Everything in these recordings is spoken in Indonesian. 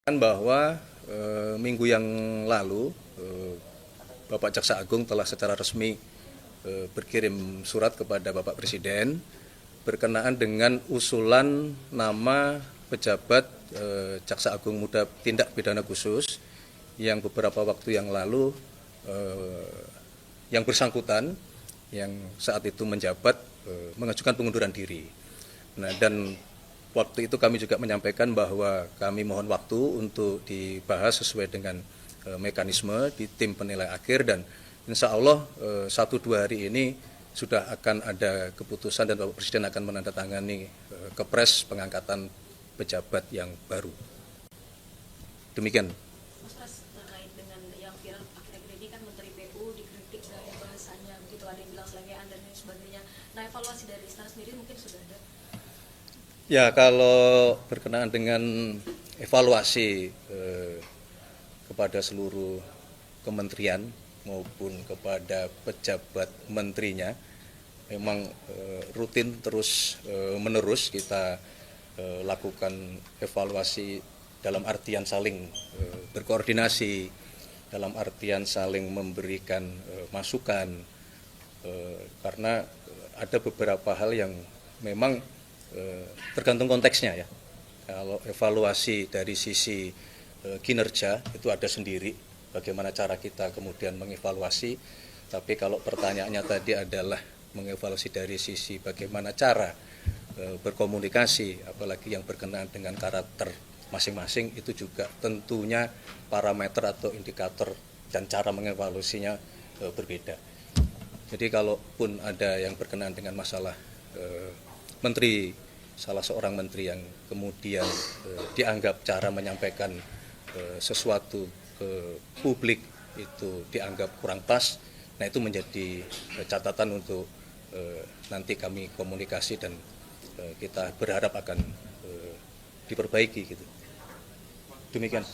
Bahwa minggu yang lalu Bapak Jaksa Agung telah secara resmi berkirim surat kepada Bapak Presiden berkenaan dengan usulan nama pejabat Jaksa Agung Muda Tindak Pidana Khusus yang beberapa waktu yang lalu yang bersangkutan yang saat itu menjabat mengajukan pengunduran diri. Nah, dan waktu itu kami juga menyampaikan bahwa kami mohon waktu untuk dibahas sesuai dengan mekanisme di tim penilai akhir, dan insya Allah 1-2 hari ini sudah akan ada keputusan dan Bapak Presiden akan menandatangani kepres pengangkatan pejabat yang baru. Demikian. Mas, terkait dengan yang viral akhir-akhir ini kan Menteri PU dikritik gaya bahasanya, begitu ada yang bilang selengean dan lain sebagainya. Nah, evaluasi dari Istana sendiri mungkin sudah ada? Ya, kalau berkenaan dengan evaluasi kepada seluruh kementerian maupun kepada pejabat menterinya, memang rutin terus menerus kita lakukan evaluasi dalam artian saling berkoordinasi, dalam artian saling memberikan masukan, karena ada beberapa hal yang memang tergantung konteksnya ya. Kalau evaluasi dari sisi kinerja itu ada sendiri, bagaimana cara kita kemudian mengevaluasi. Tapi kalau pertanyaannya tadi adalah mengevaluasi dari sisi bagaimana cara berkomunikasi, apalagi yang berkenaan dengan karakter masing-masing, itu juga tentunya parameter atau indikator dan cara mengevaluasinya berbeda. Jadi kalaupun ada yang berkenaan dengan masalah menteri, salah seorang menteri yang kemudian dianggap cara menyampaikan sesuatu ke publik itu dianggap kurang pas, nah itu menjadi catatan untuk nanti kami komunikasi dan kita berharap akan diperbaiki gitu. Demikian.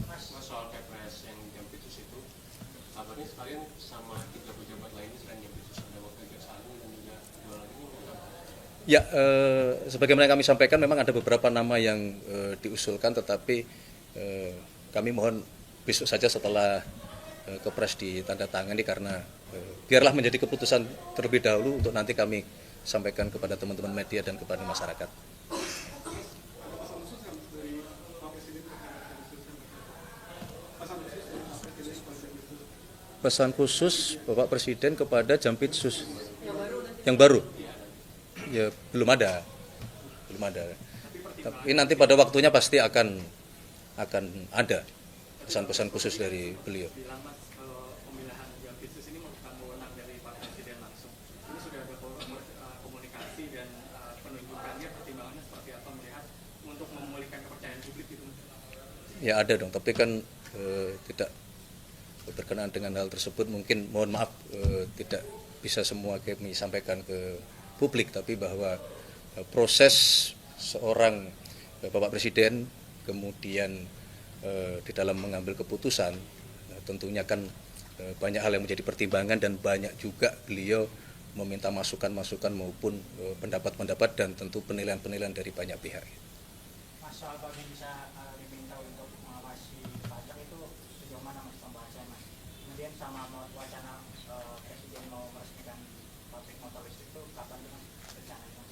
Mas, soal Kepres yang Jampitus itu, kabarnya sekalian sama 3 pejabat lainnya selain Jampitus, ada Wakil Jaksa Agung dan juga 2 lagi. Ya, sebagaimana kami sampaikan memang ada beberapa nama yang diusulkan, tetapi kami mohon besok saja setelah Kepres ditandatangani, karena biarlah menjadi keputusan terlebih dahulu untuk nanti kami sampaikan kepada teman-teman media dan kepada masyarakat. Pesan khusus Bapak Presiden kepada Jampitsus yang baru. Ya belum ada. Tapi nanti pada waktunya pasti akan ada pesan-pesan khusus dari beliau. Kalau pemilihan Jampitsus ini merupakan wewenang dari Pak Presiden langsung. Ini sudah ada komunikasi dan penunjukannya, pertimbangannya seperti apa melihat untuk memulihkan kepercayaan publik gitu? Ya ada dong, tapi kan tidak berkenaan dengan hal tersebut, mungkin mohon maaf tidak bisa semua kami sampaikan ke publik, tapi bahwa proses seorang Bapak Presiden kemudian di dalam mengambil keputusan tentunya kan banyak hal yang menjadi pertimbangan, dan banyak juga beliau meminta masukan-masukan maupun pendapat-pendapat dan tentu penilaian-penilaian dari banyak pihak. Mas, soal bagi bisa diminta untuk mengawasi pajak itu sejauh mana Mas pembahasan Mas? Kemudian sama wacana Presiden mau meresmikan pabrik motor listrik itu kapan Mas rencananya Mas?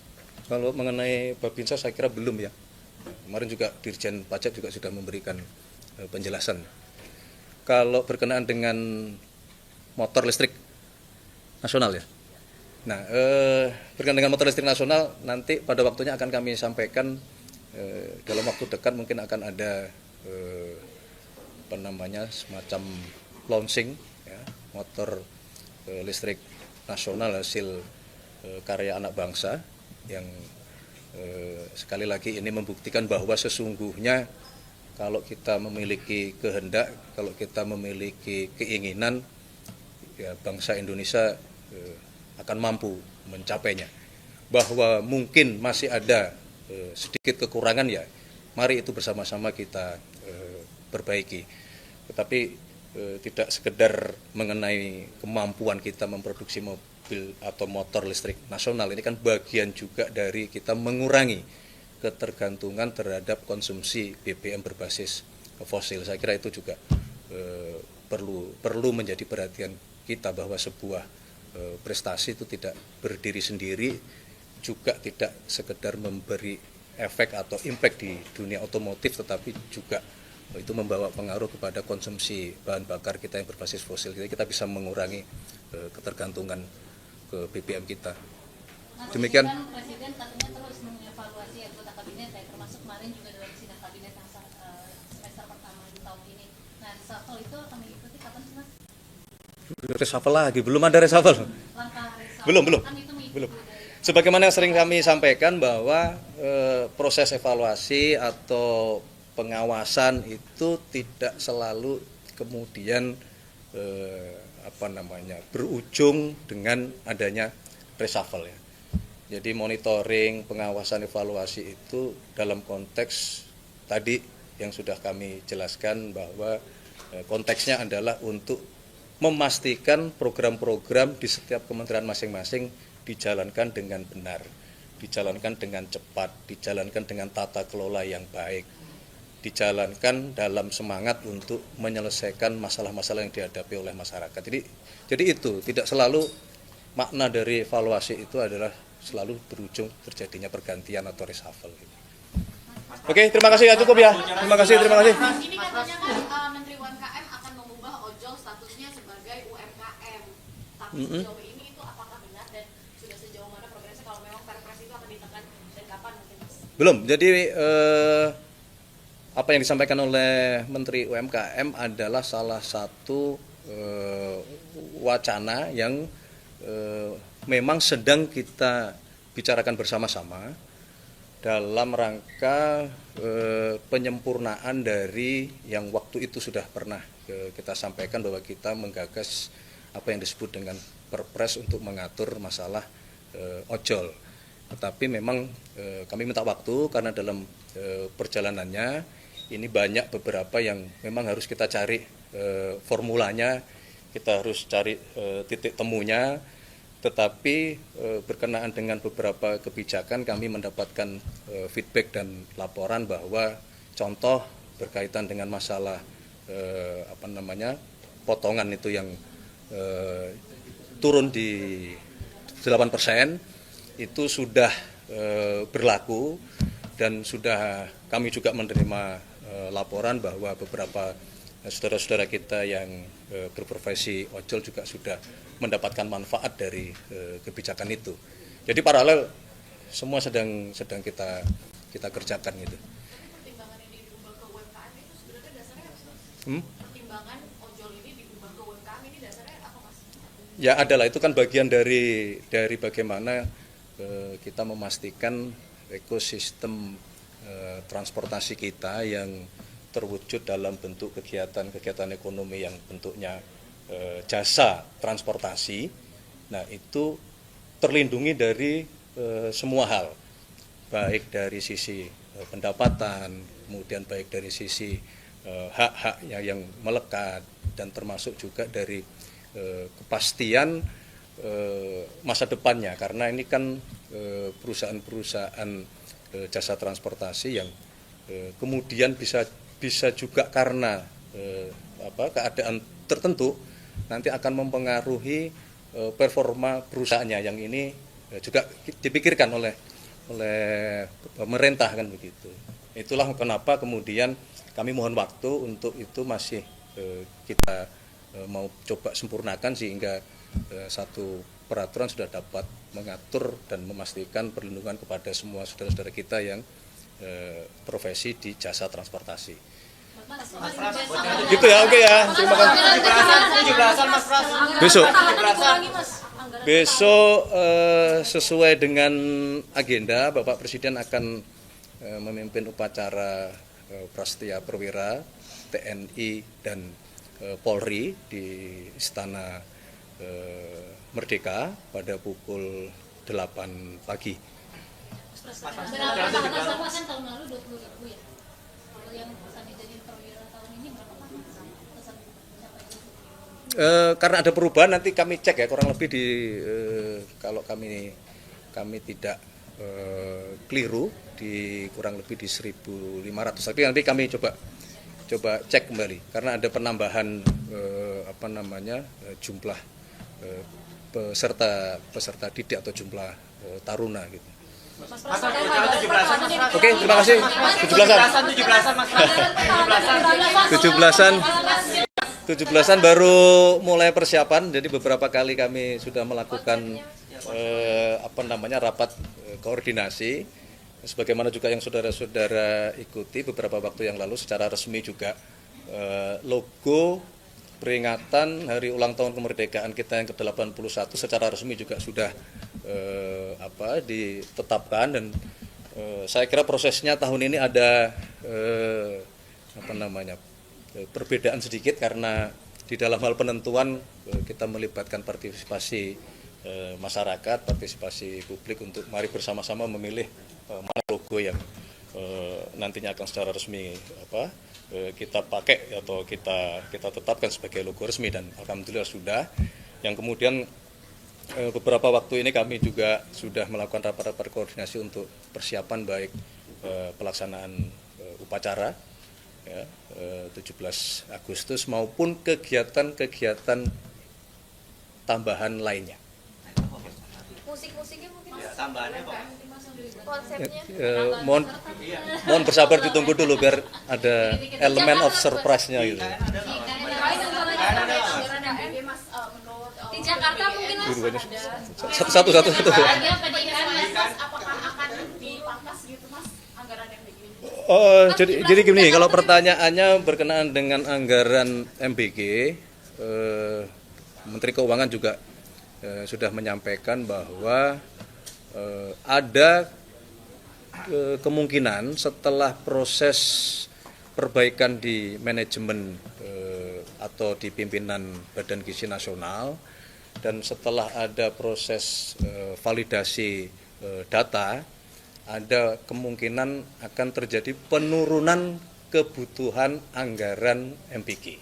Kalau mengenai Babinsa saya kira belum ya. Kemarin juga Dirjen Pajak juga sudah memberikan penjelasan. Kalau berkenaan dengan motor listrik nasional ya. Nah, berkenaan dengan motor listrik nasional nanti pada waktunya akan kami sampaikan dalam waktu dekat. Mungkin akan ada semacam launching ya, motor listrik nasional hasil karya anak bangsa yang sekali lagi ini membuktikan bahwa sesungguhnya kalau kita memiliki kehendak, kalau kita memiliki keinginan, ya bangsa Indonesia akan mampu mencapainya. Bahwa mungkin masih ada sedikit kekurangan, ya mari itu bersama-sama kita perbaiki. Tetapi tidak sekedar mengenai kemampuan kita memproduksi mobil atau motor listrik nasional, ini kan bagian juga dari kita mengurangi ketergantungan terhadap konsumsi BBM berbasis fosil. Saya kira itu juga perlu menjadi perhatian kita bahwa sebuah prestasi itu tidak berdiri sendiri, juga tidak sekedar memberi efek atau impact di dunia otomotif, tetapi juga itu membawa pengaruh kepada konsumsi bahan bakar kita yang berbasis fosil. Jadi kita bisa mengurangi ketergantungan ke BBM kita. Mas, Demikian. kan Presiden katanya terus mengevaluasi anggota kabinet, termasuk kemarin juga dalam sidang kabinet yang semester pertama di tahun ini. Nah, reshuffle itu akan mengikuti kapan sih, Mas? Reshuffle lagi, belum ada reshuffle. Langkah reshuffle Belum. kan itu mengikuti Belum. dari Sebagaimana sering kami sampaikan bahwa proses evaluasi atau pengawasan itu tidak selalu kemudian berujung dengan adanya reshuffle ya. Jadi monitoring, pengawasan, evaluasi itu dalam konteks tadi yang sudah kami jelaskan bahwa konteksnya adalah untuk memastikan program-program di setiap kementerian masing-masing dijalankan dengan benar, dijalankan dengan cepat, dijalankan dengan tata kelola yang baik, dijalankan dalam semangat untuk menyelesaikan masalah-masalah yang dihadapi oleh masyarakat. Jadi itu tidak selalu makna dari evaluasi itu adalah selalu berujung terjadinya pergantian atau reshuffle. Oke, terima kasih ya, cukup ya. Terima kasih. Ini katanya kan Menteri UMKM akan mengubah ojol statusnya sebagai UMKM. Tapi sejauh ini itu apakah benar dan sudah sejauh mana progresnya kalau memang perpres itu akan ditekan dan kapan mungkin, Mas? Belum. Jadi apa yang disampaikan oleh Menteri UMKM adalah salah satu wacana yang memang sedang kita bicarakan bersama-sama dalam rangka penyempurnaan dari yang waktu itu sudah pernah kita sampaikan bahwa kita menggagas apa yang disebut dengan perpres untuk mengatur masalah ojol. Tetapi memang kami minta waktu karena dalam perjalanannya ini banyak beberapa yang memang harus kita cari formulanya, kita harus cari titik temunya. Tetapi berkenaan dengan beberapa kebijakan kami mendapatkan feedback dan laporan bahwa contoh berkaitan dengan masalah potongan itu yang turun di 8% itu sudah berlaku dan sudah kami juga menerima laporan bahwa beberapa saudara-saudara kita yang berprofesi ojol juga sudah mendapatkan manfaat dari kebijakan itu. Jadi paralel semua sedang kita kerjakan gitu. Pertimbangan ini diubah ke UMKM itu sebenarnya dasarnya apa, Mas? Pertimbangan ojol ini diubah ke UMKM ini dasarnya apa, Mas? Ya adalah itu kan bagian dari bagaimana kita memastikan ekosistem transportasi kita yang terwujud dalam bentuk kegiatan ekonomi yang bentuknya jasa transportasi. Nah, itu terlindungi dari semua hal, baik dari sisi pendapatan, kemudian baik dari sisi hak-hak yang melekat, dan termasuk juga dari kepastian masa depannya, karena ini kan perusahaan-perusahaan jasa transportasi yang kemudian bisa juga karena keadaan tertentu nanti akan mempengaruhi performa perusahaannya, yang ini juga dipikirkan oleh pemerintah kan begitu. Itulah kenapa kemudian kami mohon waktu untuk itu, masih kita mau coba sempurnakan sehingga satu peraturan sudah dapat mengatur dan memastikan perlindungan kepada semua saudara-saudara kita yang profesi di jasa transportasi. Gitu ya, oke ya. Terima kasih. 17-an Mas Pras. Besok sesuai dengan agenda, Bapak Presiden akan memimpin upacara Prasetya Perwira TNI dan Polri di Istana Merdeka pada pukul 8 pagi. Berapa sama kan tahun lalu 20.000 ya? Kalau yang sampai jadi perwira tahun ini berapa Pak? Karena ada perubahan nanti kami cek ya, kurang lebih kalau kami tidak keliru di kurang lebih di 1.500. Tapi nanti kami coba coba cek kembali karena ada penambahan jumlah peserta didik atau jumlah taruna gitu. Mas Mas, Pras, bicara 17-an, Mas Pras. Oke, terima kasih. 17-an. 17-an, Mas Pras. 17-an baru mulai persiapan. Jadi beberapa kali kami sudah melakukan rapat koordinasi. Sebagaimana juga yang saudara-saudara ikuti beberapa waktu yang lalu secara resmi juga logo peringatan hari ulang tahun kemerdekaan kita yang ke-81 secara resmi juga sudah ditetapkan dan saya kira prosesnya tahun ini ada perbedaan sedikit karena di dalam hal penentuan kita melibatkan partisipasi masyarakat, partisipasi publik untuk mari bersama-sama memilih mana logo yang nantinya akan secara resmi kita pakai atau kita tetapkan sebagai logo resmi dan alhamdulillah sudah. Yang kemudian beberapa waktu ini kami juga sudah melakukan rapat-rapat koordinasi untuk persiapan baik pelaksanaan upacara 17 Agustus maupun kegiatan-kegiatan tambahan lainnya. Musik-musiknya mungkin Tambahannya kok. konsepnya Mohon bersabar ditunggu dulu biar ada elemen of surprise-nya gitu. di Jakarta mungkin Mas Satu. apakah akan dipangkas gitu Mas anggaran yang begini? Jadi gini, kalau pertanyaannya berkenaan dengan anggaran MBG, Menteri Keuangan juga sudah menyampaikan bahwa ada kemungkinan setelah proses perbaikan di manajemen atau di pimpinan Badan Gizi Nasional dan setelah ada proses validasi data, ada kemungkinan akan terjadi penurunan kebutuhan anggaran MBG.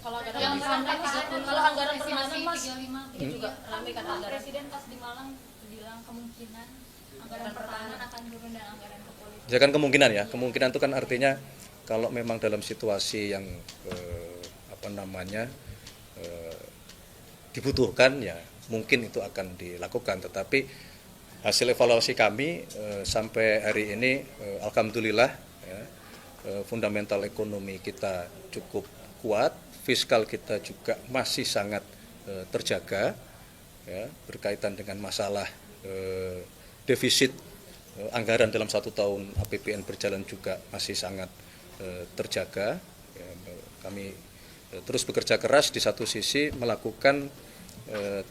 Kalau anggaran pertahanan Mas, ini juga ramai kan anggaran. Presiden pas di Malang bilang kemungkinan anggaran pertahanan akan turun dan anggaran kepolisian. Ya kan kemungkinan ya, kemungkinan itu kan artinya kalau memang dalam situasi yang dibutuhkan ya mungkin itu akan dilakukan. Tetapi hasil evaluasi kami sampai hari ini alhamdulillah ya, fundamental ekonomi kita cukup kuat, fiskal kita juga masih sangat terjaga ya, berkaitan dengan masalah defisit anggaran dalam 1 tahun APBN berjalan juga masih sangat terjaga ya, kami terus bekerja keras di satu sisi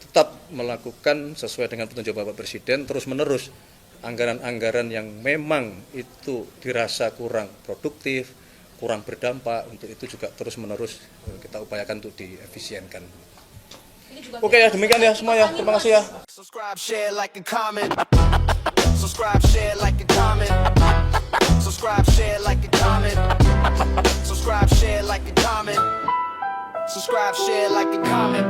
tetap melakukan sesuai dengan petunjuk Bapak Presiden terus menerus anggaran-anggaran yang memang itu dirasa kurang produktif, kurang berdampak, untuk itu juga terus menerus kita upayakan untuk diefisienkan. Oke ya, demikian ya semua ya, terima kasih ya. Subscribe, share, like, and comment. Subscribe, share, like, and comment. Subscribe, share, like, and comment. Subscribe, share, like, and comment. Subscribe, share, like, and comment.